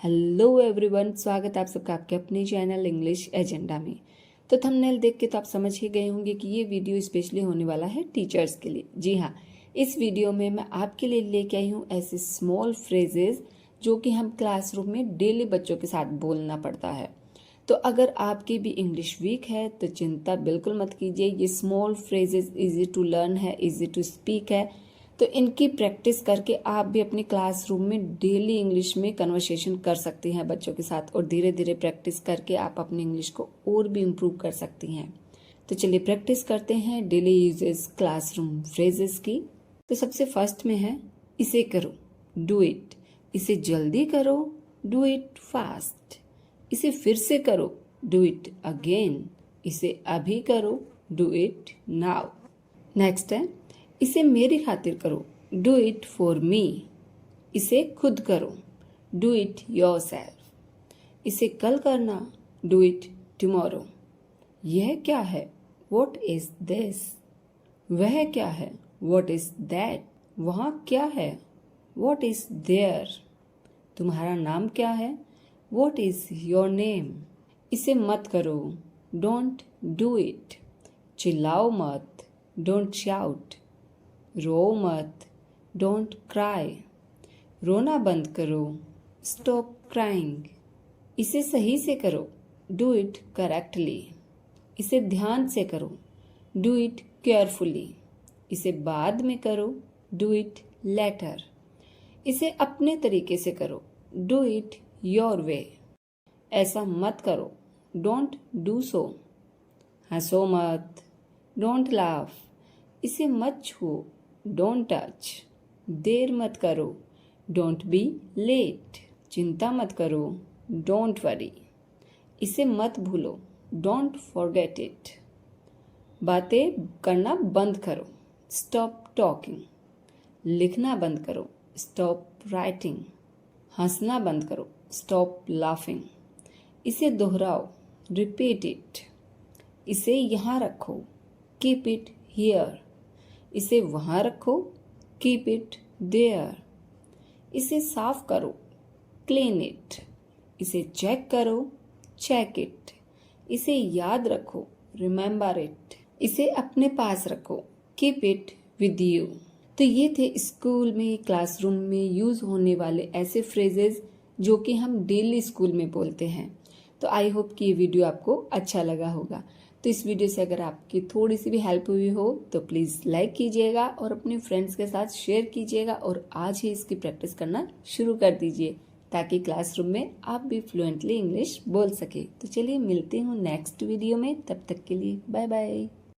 Hello everyone, स्वागत है आप सबका आपके अपने चैनल इंग्लिश एजेंडा में। तो थंबनेल देख के तो आप समझ ही गए होंगे कि ये वीडियो स्पेशली होने वाला है टीचर्स के लिए। जी हाँ, इस वीडियो में मैं आपके लिए लेके आई हूँ ऐसे स्मॉल फ्रेजेस जो कि हम क्लासरूम में डेली बच्चों के साथ बोलना पड़ता है। तो अगर आपकी भी इंग्लिश वीक है तो चिंता बिल्कुल मत कीजिए। ये small phrases easy to learn है, इजी टू स्पीक है। तो इनकी प्रैक्टिस करके आप भी अपने क्लासरूम में डेली इंग्लिश में कन्वर्सेशन कर सकती हैं बच्चों के साथ, और धीरे धीरे प्रैक्टिस करके आप अपनी इंग्लिश को और भी इम्प्रूव कर सकती हैं। तो चलिए प्रैक्टिस करते हैं डेली यूजेस क्लासरूम फ्रेजेस की। तो सबसे फर्स्ट में है इसे करो, डू इट। इसे जल्दी करो, डू इट फास्ट। इसे फिर से करो, डू इट अगेन। इसे अभी करो, डू इट नाउ। नेक्स्ट है इसे मेरी खातिर करो, डू इट फॉर मी। इसे खुद करो, डू इट योरसेल्फ। इसे कल करना, डू इट टुमारो। यह क्या है, व्हाट इज दिस। वह क्या है, व्हाट इज दैट। वहाँ क्या है, व्हाट इज देयर। तुम्हारा नाम क्या है, व्हाट इज योर नेम। इसे मत करो, डोंट डू इट। चिल्लाओ मत, डोंट शाउट। रो मत, डोंट क्राई। रोना बंद करो, स्टॉप क्राइंग। इसे सही से करो, डू इट करेक्टली। इसे ध्यान से करो, डू इट केयरफुली। इसे बाद में करो, डू इट लेटर। इसे अपने तरीके से करो, डू इट योर वे। ऐसा मत करो, डोंट डू सो। हंसो मत, डोंट लाफ। इसे मत छुओ, डोंट टच। देर मत करो, डोंट बी लेट। चिंता मत करो, डोंट वरी। इसे मत भूलो, डोंट फॉरगेट इट। बातें करना बंद करो, स्टॉप टॉकिंग। लिखना बंद करो, स्टॉप राइटिंग। हंसना बंद करो, स्टॉप लाफिंग। इसे दोहराओ, रिपीट इट। इसे यहाँ रखो, कीप इट हियर। इसे वहाँ रखो, कीप इट देयर। इसे साफ करो, क्लीन इट। इसे चेक करो, चेक इट। इसे याद रखो, रिमेंबर इट। इसे अपने पास रखो, कीप इट विद यू। तो ये थे स्कूल में, क्लासरूम में यूज होने वाले ऐसे फ्रेजेस जो कि हम डेली स्कूल में बोलते हैं। तो आई होप कि ये वीडियो आपको अच्छा लगा होगा। तो इस वीडियो से अगर आपकी थोड़ी सी भी हेल्प हुई हो तो प्लीज़ लाइक कीजिएगा और अपने फ्रेंड्स के साथ शेयर कीजिएगा, और आज ही इसकी प्रैक्टिस करना शुरू कर दीजिए ताकि क्लासरूम में आप भी फ्लुएंटली इंग्लिश बोल सके। तो चलिए मिलते हूँ नेक्स्ट वीडियो में, तब तक के लिए बाय बाय।